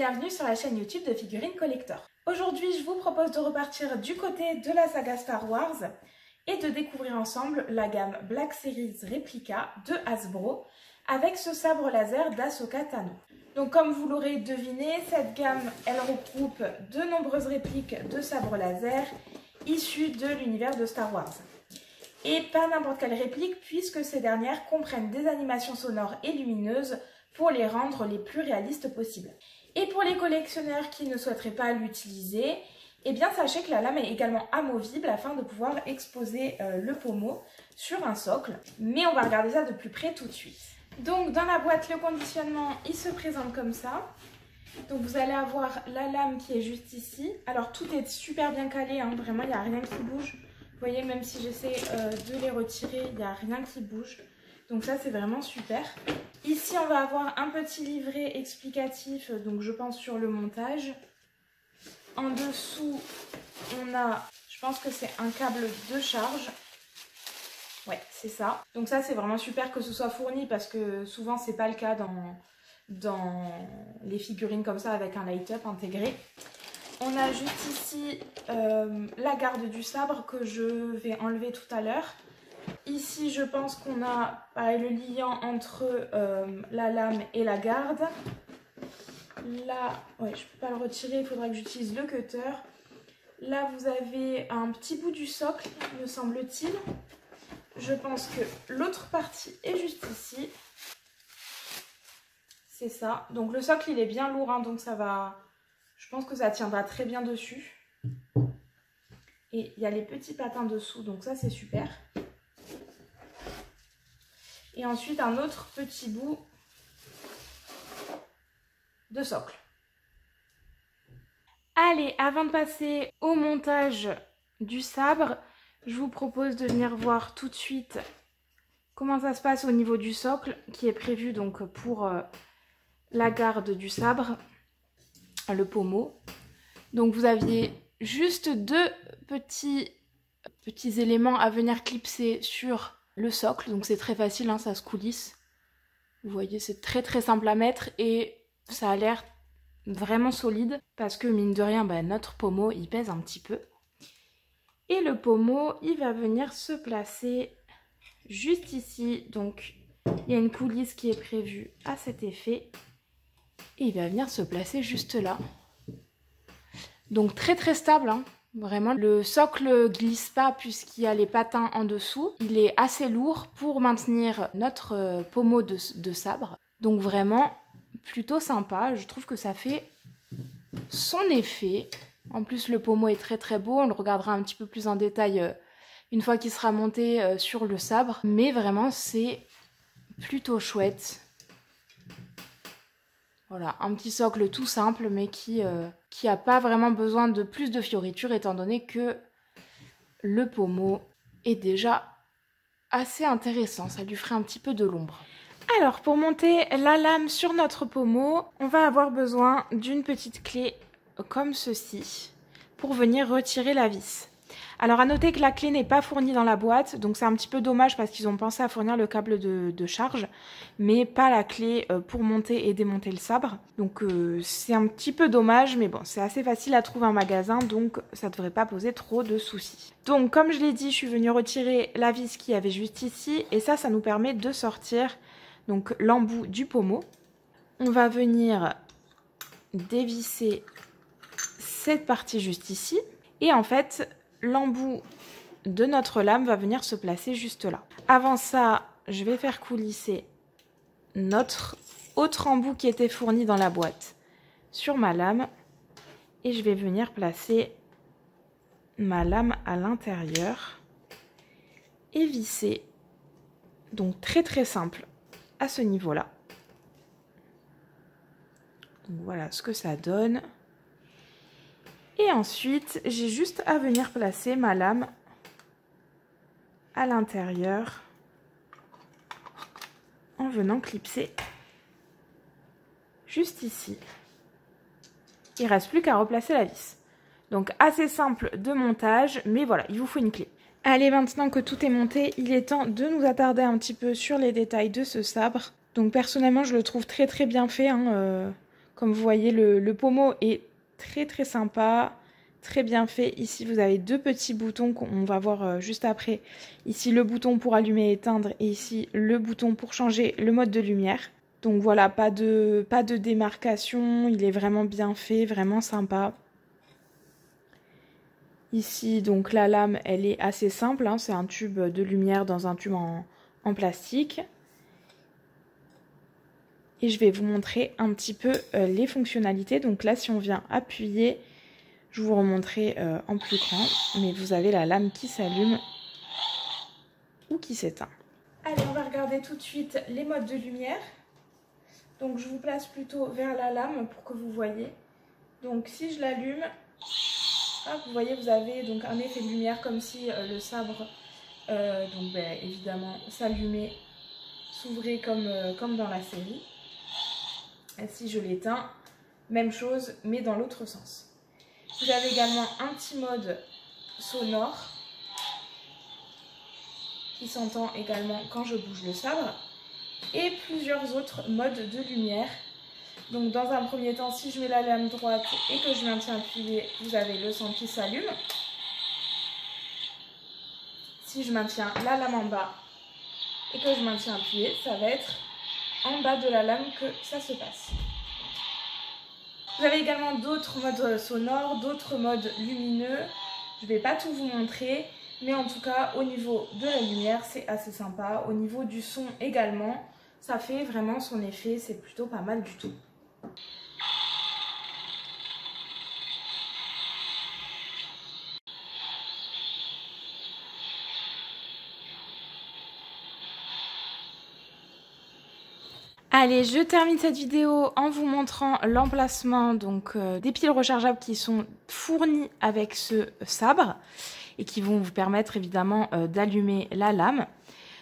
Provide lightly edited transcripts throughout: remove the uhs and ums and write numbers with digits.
bienvenue sur la chaîne YouTube de Figurines Collector. Aujourd'hui, je vous propose de repartir du côté de la saga Star Wars et de découvrir ensemble la gamme Black Series Replica de Hasbro avec ce sabre laser d'Ahsoka Tano. Donc comme vous l'aurez deviné, cette gamme, elle regroupe de nombreuses répliques de sabres laser issus de l'univers de Star Wars. Et pas n'importe quelle réplique puisque ces dernières comprennent des animations sonores et lumineuses pour les rendre les plus réalistes possibles. Et pour les collectionneurs qui ne souhaiteraient pas l'utiliser, eh bien sachez que la lame est également amovible afin de pouvoir exposer le pommeau sur un socle. Mais on va regarder ça de plus près tout de suite. Donc dans la boîte, le conditionnement, il se présente comme ça. Donc vous allez avoir la lame qui est juste ici. Alors tout est super bien calé, hein. Vraiment il n'y a rien qui bouge. Vous voyez, même si j'essaie de les retirer, il n'y a rien qui bouge. Donc ça c'est vraiment super. Ici on va avoir un petit livret explicatif, donc je pense sur le montage. En dessous on a, je pense que c'est un câble de charge. Ouais, c'est ça. Donc ça c'est vraiment super que ce soit fourni parce que souvent c'est pas le cas dans les figurines comme ça avec un light-up intégré. On a juste ici la garde du sabre que je vais enlever tout à l'heure. Ici, je pense qu'on a pareil, le liant entre la lame et la garde. Là, ouais, je ne peux pas le retirer, il faudra que j'utilise le cutter. Là, vous avez un petit bout du socle, me semble-t-il. Je pense que l'autre partie est juste ici. C'est ça. Donc le socle, il est bien lourd, hein, donc ça va... Je pense que ça tiendra très bien dessus. Et il y a les petits patins dessous, donc ça, c'est super. Et ensuite un autre petit bout de socle. Allez, avant de passer au montage du sabre, je vous propose de venir voir tout de suite comment ça se passe au niveau du socle qui est prévu donc pour la garde du sabre, le pommeau. Donc vous aviez juste deux petits éléments à venir clipser sur le socle, donc c'est très facile, hein, ça se coulisse. Vous voyez, c'est très simple à mettre et ça a l'air vraiment solide parce que mine de rien, bah, notre pommeau il pèse un petit peu. Et le pommeau il va venir se placer juste ici, donc il y a une coulisse qui est prévue à cet effet et il va venir se placer juste là. Donc très stable, hein. Vraiment, le socle glisse pas puisqu'il y a les patins en dessous. Il est assez lourd pour maintenir notre pommeau de sabre. Donc vraiment, plutôt sympa. Je trouve que ça fait son effet. En plus, le pommeau est très beau. On le regardera un petit peu plus en détail une fois qu'il sera monté sur le sabre. Mais vraiment, c'est plutôt chouette. Voilà, un petit socle tout simple, mais qui a pas vraiment besoin de plus de fioritures, étant donné que le pommeau est déjà assez intéressant. Ça lui ferait un petit peu de l'ombre. Alors, pour monter la lame sur notre pommeau, on va avoir besoin d'une petite clé comme ceci pour venir retirer la vis. Alors à noter que la clé n'est pas fournie dans la boîte, donc c'est un petit peu dommage parce qu'ils ont pensé à fournir le câble de charge, mais pas la clé pour monter et démonter le sabre. Donc c'est un petit peu dommage, mais bon, c'est assez facile à trouver en magasin, donc ça ne devrait pas poser trop de soucis. Donc comme je l'ai dit, je suis venue retirer la vis qu'il y avait juste ici, et ça nous permet de sortir donc l'embout du pommeau. On va venir dévisser cette partie juste ici, et en fait l'embout de notre lame va venir se placer juste là. Avant ça, je vais faire coulisser notre autre embout qui était fourni dans la boîte sur ma lame et je vais venir placer ma lame à l'intérieur et visser. Donc très simple à ce niveau-là. Donc voilà ce que ça donne. Et ensuite, j'ai juste à venir placer ma lame à l'intérieur en venant clipser juste ici. Il ne reste plus qu'à replacer la vis. Donc assez simple de montage, mais voilà, il vous faut une clé. Allez, maintenant que tout est monté, il est temps de nous attarder un petit peu sur les détails de ce sabre. Donc personnellement, je le trouve très bien fait, hein, Comme vous voyez, le pommeau est très très sympa, très bien fait. Ici, vous avez deux petits boutons qu'on va voir juste après. Ici, le bouton pour allumer et éteindre et ici, le bouton pour changer le mode de lumière. Donc voilà, pas de démarcation, il est vraiment bien fait, vraiment sympa. Ici, donc la lame, elle est assez simple, hein, c'est un tube de lumière dans un tube en plastique. Et je vais vous montrer un petit peu les fonctionnalités. Donc là, si on vient appuyer, je vous remontrerai en plus grand, mais vous avez la lame qui s'allume ou qui s'éteint. Allez, on va regarder tout de suite les modes de lumière. Donc je vous place plutôt vers la lame pour que vous voyez. Donc si je l'allume, vous voyez, vous avez donc un effet de lumière comme si le sabre, évidemment, s'allumait, s'ouvrait comme dans la série. Et si je l'éteins, même chose, mais dans l'autre sens. Vous avez également un petit mode sonore qui s'entend également quand je bouge le sabre et plusieurs autres modes de lumière. Donc dans un premier temps, si je mets la lame droite et que je maintiens appuyé, vous avez le son qui s'allume. Si je maintiens la lame en bas et que je maintiens appuyé, ça va être en bas de la lame que ça se passe. Vous avez également d'autres modes sonores, d'autres modes lumineux. Je ne vais pas tout vous montrer, mais en tout cas, au niveau de la lumière, c'est assez sympa. Au niveau du son également, ça fait vraiment son effet, c'est plutôt pas mal du tout. Allez, je termine cette vidéo en vous montrant l'emplacement des piles rechargeables qui sont fournies avec ce sabre et qui vont vous permettre évidemment d'allumer la lame.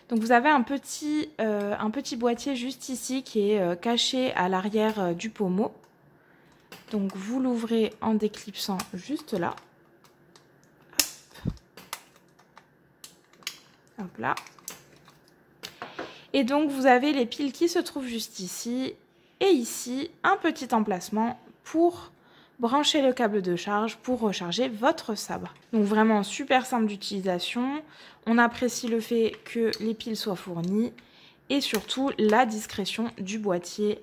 Donc vous avez un petit boîtier juste ici qui est caché à l'arrière du pommeau. Donc vous l'ouvrez en déclipsant juste là. Hop. Hop là. Et donc vous avez les piles qui se trouvent juste ici et ici un petit emplacement pour brancher le câble de charge pour recharger votre sabre. Donc vraiment super simple d'utilisation. On apprécie le fait que les piles soient fournies et surtout la discrétion du boîtier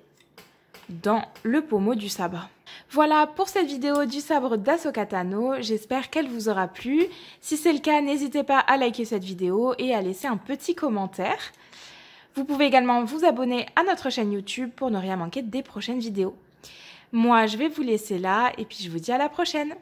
dans le pommeau du sabre. Voilà pour cette vidéo du sabre d'Ahsoka Tano, j'espère qu'elle vous aura plu. Si c'est le cas, n'hésitez pas à liker cette vidéo et à laisser un petit commentaire. Vous pouvez également vous abonner à notre chaîne YouTube pour ne rien manquer des prochaines vidéos. Moi, je vais vous laisser là et puis je vous dis à la prochaine.